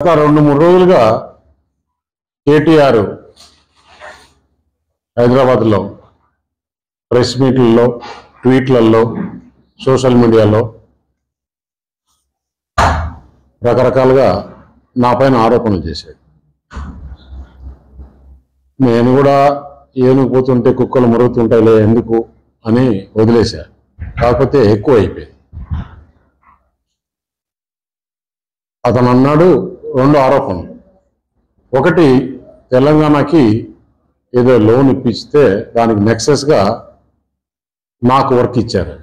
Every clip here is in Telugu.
గత 2-3 రోజులుగా కేటీఆర్ హైదరాబాద్లో ప్రెస్ మీట్లలో, ట్వీట్లలో, సోషల్ మీడియాలో రకరకాలుగా నా పైన ఆరోపణలు చేశాడు. నేను కూడా ఏనుగు పోతుంటే కుక్కలు మురుగుతుంటాయిలే ఎందుకు అని వదిలేశా. కాకపోతే ఎక్కువ అయిపోయింది. అతను అన్నాడు 2 ఆరోపణలు. ఒకటి, తెలంగాణకి ఏదో లోన్ ఇప్పిస్తే దానికి నెక్సెస్గా నాకు వర్క్ ఇచ్చారు.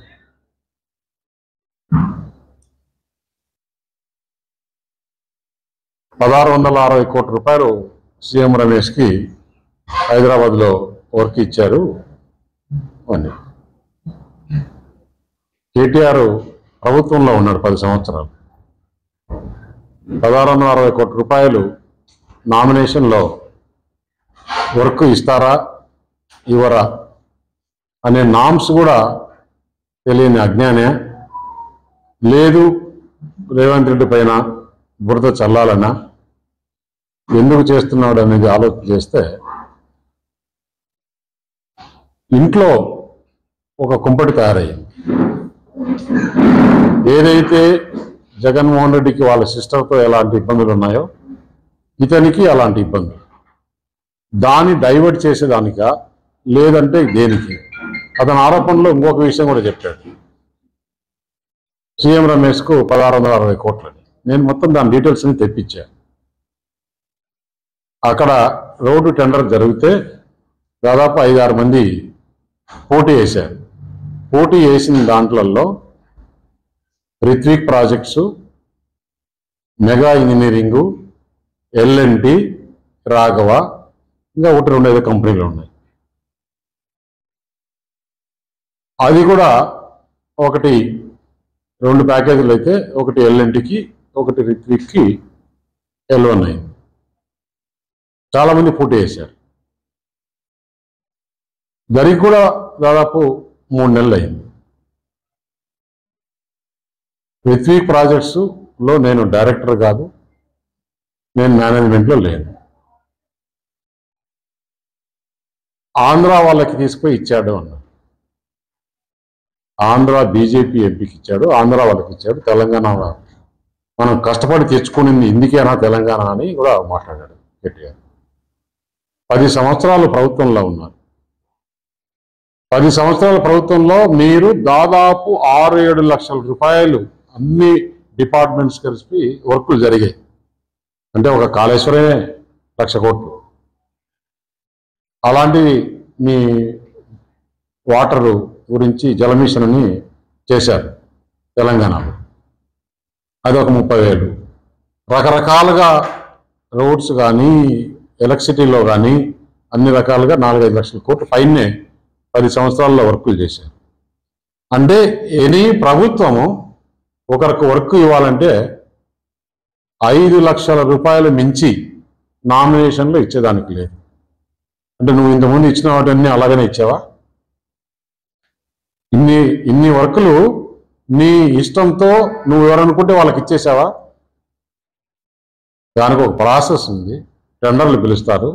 ₹1660 కోట్ల సీఎం రమేష్కి హైదరాబాద్లో వర్క్ ఇచ్చారు అని. కేటీఆర్ ప్రభుత్వంలో ఉన్నాడు 10 సంవత్సరాలు. ₹1660 కోట్ల నామినేషన్లో వర్క్ ఇస్తారా ఇవ్వరా అనే నామ్స్ కూడా తెలియని అజ్ఞానే. లేదు రేవంత్ రెడ్డి పైన బురద చల్లాలన్నా ఎందుకు చేస్తున్నాడు అనేది ఆలోచన చేస్తే ఇంట్లో ఒక కుంపటి తయారయ్యింది. ఏదైతే జగన్మోహన్ రెడ్డికి వాళ్ళ సిస్టర్తో ఎలాంటి ఇబ్బందులు ఉన్నాయో ఇతనికి అలాంటి ఇబ్బందులు. దాన్ని డైవర్ట్ చేసేదానికా లేదంటే దేనికి? అతని ఆరోపణలో ఇంకొక విషయం కూడా చెప్పాడు. సీఎం రమేష్కు ₹1660 కోట్లని. నేను మొత్తం దాని డీటెయిల్స్ని తెప్పించా. అక్కడ రోడ్డు టెండర్ జరిగితే దాదాపు 5-6 మంది పోటీ వేశారు. పోటీ వేసిన దాంట్లలో Ritwik projects, Megha engineering, L&T, Raghava, ఇంకా 1-2 కంపెనీలు ఉన్నాయి. అది కూడా 2 ప్యాకేజీలు అయితే ఒకటి L&Tకి, ఒకటి రిత్విక్కి L1 అయింది. చాలామంది పోటీ వేశారు. జరిగి కూడా దాదాపు 3 నెలలు అయింది. రిత్విక్ ప్రాజెక్ట్స్లో నేను డైరెక్టర్ కాదు, నేను మేనేజ్మెంట్లో లేను. ఆంధ్ర వాళ్ళకి తీసుకుపోయి ఇచ్చాడు అన్నారు. ఆంధ్ర బీజేపీ ఎంపీకి ఇచ్చాడు, ఆంధ్ర వాళ్ళకి ఇచ్చాడు, తెలంగాణ మనం కష్టపడి తెచ్చుకునింది ఇందుకేనా తెలంగాణ అని కూడా మాట్లాడాడు కేటీఆర్. 10 సంవత్సరాలు ప్రభుత్వంలో ఉన్నారు. 10 సంవత్సరాల ప్రభుత్వంలో మీరు దాదాపు 6-7 లక్షల రూపాయలు అన్ని డిపార్ట్మెంట్స్ కలిసి వర్కులు జరిగాయి. అంటే ఒక కాళేశ్వరమే 1,00,000 కోట్లు. అలాంటివి మీ వాటరు గురించి జలమిషన్ అని చేశారు తెలంగాణలో, అది ఒక 30,000. రకరకాలుగా రోడ్స్ కానీ ఎలక్ట్రిసిటీలో కానీ అన్ని రకాలుగా 4-5 లక్షల కోట్లు పైనే 10 సంవత్సరాల్లో వర్కులు చేశారు. అంటే ఎనీ ప్రభుత్వము ఒకరికి వర్క్ ఇవ్వాలంటే 5 లక్షల రూపాయలు మించి నామినేషన్లో ఇచ్చేదానికి లేదు. అంటే నువ్వు ఇంతకుముందు ఇచ్చిన వాటిని అలాగనే ఇచ్చావా? ఇన్ని వర్కులు నీ ఇష్టంతో నువ్వు ఎవరనుకుంటే వాళ్ళకి ఇచ్చేసావా? దానికి ఒక ప్రాసెస్ ఉంది. టెండర్లు పిలుస్తారు.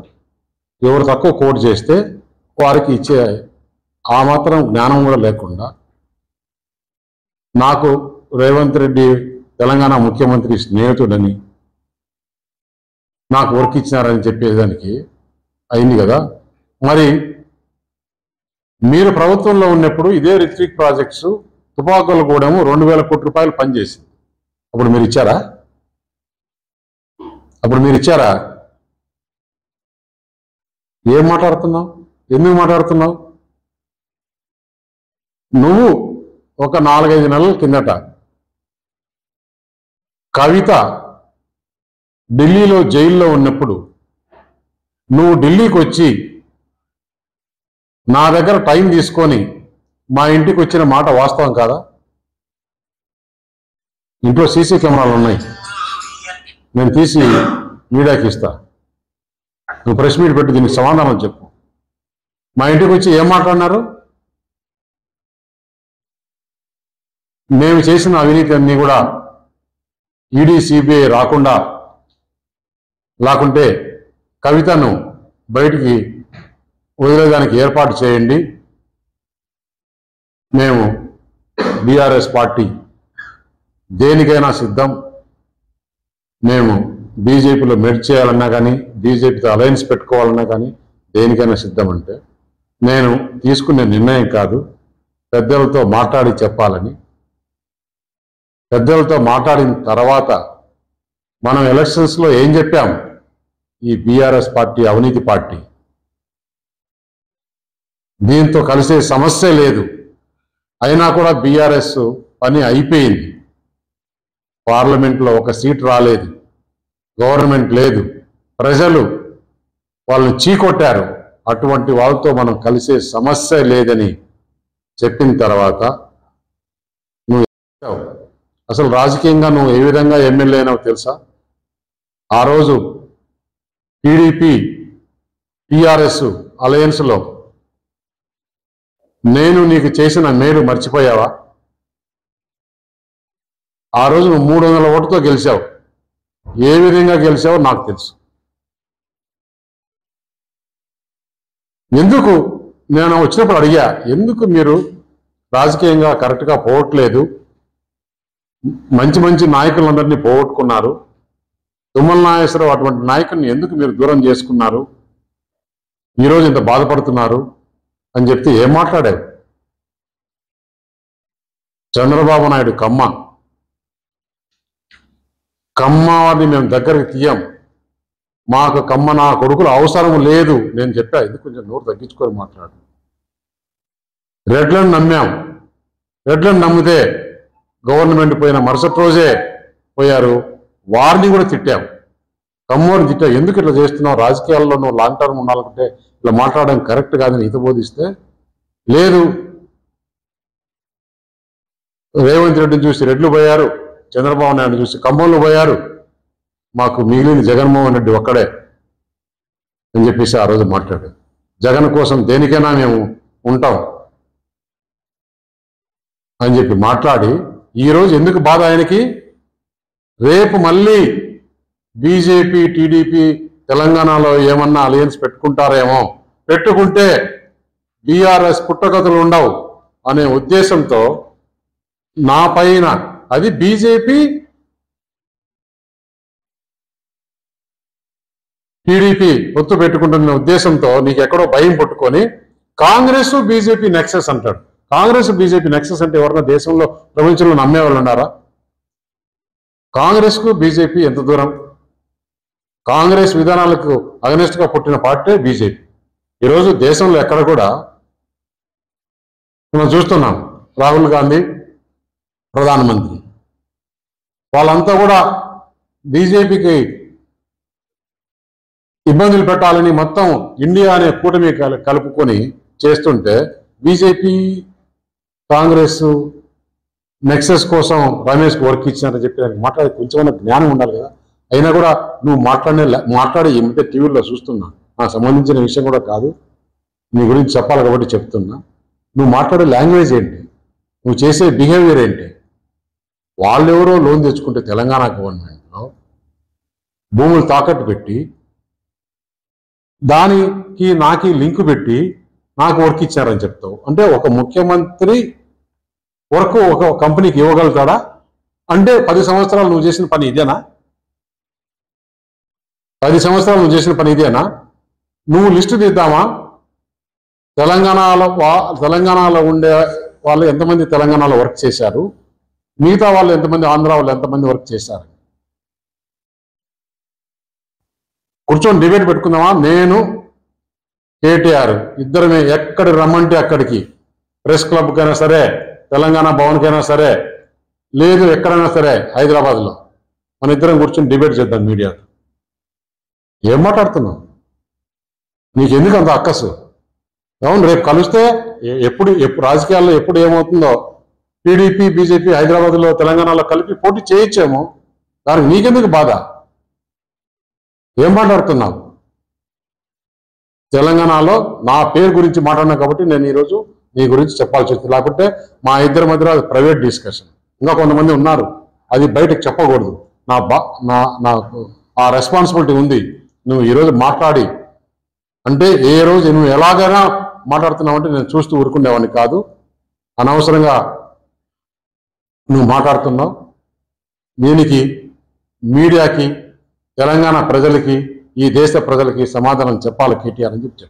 ఎవరు తక్కువ కోట్ చేస్తే వారికి ఇచ్చే ఆ మాత్రం జ్ఞానం కూడా లేకుండా నాకు రేవంత్ రెడ్డి తెలంగాణ ముఖ్యమంత్రి స్నేహితుడని నాకు వర్క్ ఇచ్చినారని చెప్పేదానికి అయింది కదా. మరి మీరు ప్రభుత్వంలో ఉన్నప్పుడు ఇదే రిత్విక్ ప్రాజెక్ట్స్ తుపాకులు కూడా 2,000 కోట్ల రూపాయలు పనిచేసింది. అప్పుడు మీరు ఇచ్చారా? ఏం మాట్లాడుతున్నావు? ఎందుకు మాట్లాడుతున్నావు? నువ్వు ఒక 4-5 నెలల కిందట కవిత ఢిల్లీలో జైల్లో ఉన్నప్పుడు నువ్వు ఢిల్లీకి వచ్చి నా దగ్గర టైం తీసుకొని మా ఇంటికి వచ్చిన మాట వాస్తవం కాదా? ఇంట్లో సీసీ కెమెరాలు ఉన్నాయి, నేను తీసి మీడియాకి ఇస్తా. నువ్వు ప్రెస్ మీట్ పెట్టి దీనికి సమాధానం చెప్పు. మా ఇంటికి వచ్చి ఏం మాట్లాడినారు? మేము చేసిన అవినీతి అన్నీ కూడా ఈడీ సిబిఐ రాకుండా లేకుంటే కవితను బయటికి వదిలేదానికి ఏర్పాటు చేయండి. మేము బీఆర్ఎస్ పార్టీ దేనికైనా సిద్ధం. మేము బీజేపీలో మెర్జ్ చేయాలన్నా కానీ, బీజేపీతో అలయన్స్ పెట్టుకోవాలన్నా కానీ దేనికైనా సిద్ధం. అంటే నేను తీసుకునే నిర్ణయం కాదు, పెద్దలతో మాట్లాడి చెప్పాలని. పెద్దలతో మాట్లాడిన తర్వాత మనం ఎలక్షన్స్లో ఏం చెప్పాం? ఈ బీఆర్ఎస్ పార్టీ అవినీతి పార్టీ, దీంతో కలిసే సమస్య లేదు. అయినా కూడా బీఆర్ఎస్ పని అయిపోయింది. పార్లమెంట్లో ఒక సీట్ రాలేదు, గవర్నమెంట్ లేదు, ప్రజలు వాళ్ళని చీకొట్టారు. అటువంటి వాళ్ళతో మనం కలిసే సమస్య లేదని చెప్పిన తర్వాత నువ్వు అసలు రాజకీయంగా నువ్వు ఏ విధంగా ఎమ్మెల్యే అయినావు తెలుసా? ఆ రోజు టీడీపీ టీఆర్ఎస్ అలయన్స్లో నేను నీకు చేసిన మేలు మర్చిపోయావా? ఆ రోజు నువ్వు 300 ఓటుతో గెలిచావు. ఏ విధంగా గెలిచావో నాకు తెలుసు. ఎందుకు నేను వచ్చినప్పుడు అడిగా, ఎందుకు మీరు రాజకీయంగా కరెక్ట్గా పోవట్లేదు? మంచి మంచి నాయకులందరినీ పోగొట్టుకున్నారు. తుమ్మల నాగేశ్వరరావు అటువంటి నాయకుల్ని ఎందుకు మీరు దూరం చేసుకున్నారు? ఈరోజు ఇంత బాధపడుతున్నారు అని చెప్తే ఏం మాట్లాడావు? చంద్రబాబు నాయుడు కమ్మ వారిని మేము దగ్గరికి తీయం, మాకు కమ్మ నా కొడుకులు అవసరం లేదు నేను చెప్పా. ఇది కొంచెం నోరు తగ్గించుకొని మాట్లాడు. రెడ్లను నమ్మాం. రెడ్లను నమ్మితే గవర్నమెంట్ పోయిన మరుసటి రోజే పోయారు. వారిని కూడా తిట్టాం, కమ్మోని తిట్టాం. ఎందుకు ఇట్లా చేస్తున్నావు? రాజకీయాల్లో నువ్వు లాంగ్ టర్మ్ ఉండాలంటే ఇట్లా మాట్లాడడం కరెక్ట్ కాదని హితబోధిస్తే లేదు. రేవంత్ రెడ్డిని చూసి రెడ్లు పోయారు, చంద్రబాబు నాయుడు చూసి కమ్మోళ్ళు పోయారు, మాకు మిగిలిన జగన్మోహన్ రెడ్డి ఒక్కడే అని చెప్పేసి ఆ రోజు మాట్లాడారు. జగన్ కోసం దేనికైనా మేము ఉంటాం అని చెప్పి మాట్లాడి ఈరోజు ఎందుకు బాధ ఆయనకి? రేపు మళ్ళీ బీజేపీ టీడీపీ తెలంగాణలో ఏమన్నా అలయన్స్ పెట్టుకుంటారేమో, పెట్టుకుంటే బీఆర్ఎస్ పుట్టగతులు ఉండవు అనే ఉద్దేశంతో నా పైన, అది బీజేపీ టీడీపీ పొత్తు పెట్టుకుంటున్న ఉద్దేశంతో నీకు ఎక్కడో భయం పట్టుకొని కాంగ్రెస్ బీజేపీ నెక్సెస్ అంటాడు. కాంగ్రెస్ బీజేపీ నెక్సెస్ అంటే ఎవరన్నా దేశంలో ప్రపంచంలో నమ్మేవాళ్ళు ఉన్నారా? కాంగ్రెస్ కు బీజేపీ ఎంత దూరం? కాంగ్రెస్ విధానాలకు అగనెస్ట్ గా పుట్టిన పార్టీ బీజేపీ. ఈరోజు దేశంలో ఎక్కడ కూడా మనం చూస్తున్నాం, రాహుల్ గాంధీ ప్రధానమంత్రి, వాళ్ళంతా కూడా బీజేపీకి ఇబ్బందులు పెట్టాలని మొత్తం ఇండియా అనే కూటమి కలుపుకొని చేస్తుంటే బీజేపీ కాంగ్రెస్ నెక్సెస్ కోసం రమేష్కి వర్క్ ఇచ్చినారని చెప్పి మాట్లాడే కొంచెమైనా జ్ఞానం ఉండాలి కదా. అయినా కూడా నువ్వు మాట్లాడే ఈ మధ్య టీవీలో చూస్తున్నా, నాకు సంబంధించిన విషయం కూడా కాదు, నీ గురించి చెప్పాలి కాబట్టి చెప్తున్నా. నువ్వు మాట్లాడే లాంగ్వేజ్ ఏంటి? నువ్వు చేసే బిహేవియర్ ఏంటి? వాళ్ళెవరో లోన్ తెచ్చుకుంటే తెలంగాణ గవర్నమెంట్లో భూములు తాకట్టు పెట్టి దానికి నాకి లింకు పెట్టి నాకు వర్క్ ఇచ్చారని చెప్తావు. అంటే ఒక ముఖ్యమంత్రి వర్క్ ఒక కంపెనీకి ఇవ్వగలుగుతాడా? అంటే 10 సంవత్సరాలు నువ్వు చేసిన పని ఇదేనా? 10 సంవత్సరాలు నువ్వు చేసిన పని ఇదేనా? నువ్వు లిస్టు తీద్దామా? తెలంగాణలో ఉండే వాళ్ళు ఎంతమంది తెలంగాణలో వర్క్ చేశారు, మిగతా వాళ్ళు ఎంతమంది, ఆంధ్ర వాళ్ళు ఎంతమంది వర్క్ చేశారు? కూర్చొని డిబేట్ పెట్టుకుందామా? నేను కేటీఆర్ ఇద్దరమే ఎక్కడికి రమ్మంటే అక్కడికి, ప్రెస్ క్లబ్కైనా సరే, తెలంగాణ భవన్కైనా సరే, లేదు ఎక్కడైనా సరే హైదరాబాద్లో మన ఇద్దరం కూర్చొని డిబేట్ చేద్దాం మీడియాతో. ఏం మాట్లాడుతున్నావు? నీకెందుకు అంత అక్కసు? అవును, రేపు కలిస్తే ఎప్పుడు రాజకీయాల్లో ఎప్పుడు ఏమవుతుందో టీడీపీ బీజేపీ హైదరాబాద్లో తెలంగాణలో కలిపి పోటీ చేయొచ్చేమో, దానికి నీకెందుకు బాధ? ఏం మాట్లాడుతున్నావు? తెలంగాణలో నా పేరు గురించి మాట్లాడినా కాబట్టి నేను ఈరోజు నీ గురించి చెప్పాల్సి వచ్చింది. లేకపోతే మా ఇద్దరి మధ్యలో అది ప్రైవేట్ డిస్కషన్. ఇంకా కొంతమంది ఉన్నారు, అది బయటకు చెప్పకూడదు. నా ఆ రెస్పాన్సిబిలిటీ ఉంది. నువ్వు ఈరోజు మాట్లాడి అంటే ఏ రోజు నువ్వు ఎలాగైనా మాట్లాడుతున్నావు అంటే నేను చూస్తూ ఊరుకునేవాడిని కాదు. అనవసరంగా నువ్వు మాట్లాడుతున్నావు. దీనికి మీడియాకి, తెలంగాణ ప్రజలకి, ఈ దేశ ప్రజలకి సమాధానం చెప్పాలి కేటీఆర్ అని చెప్పి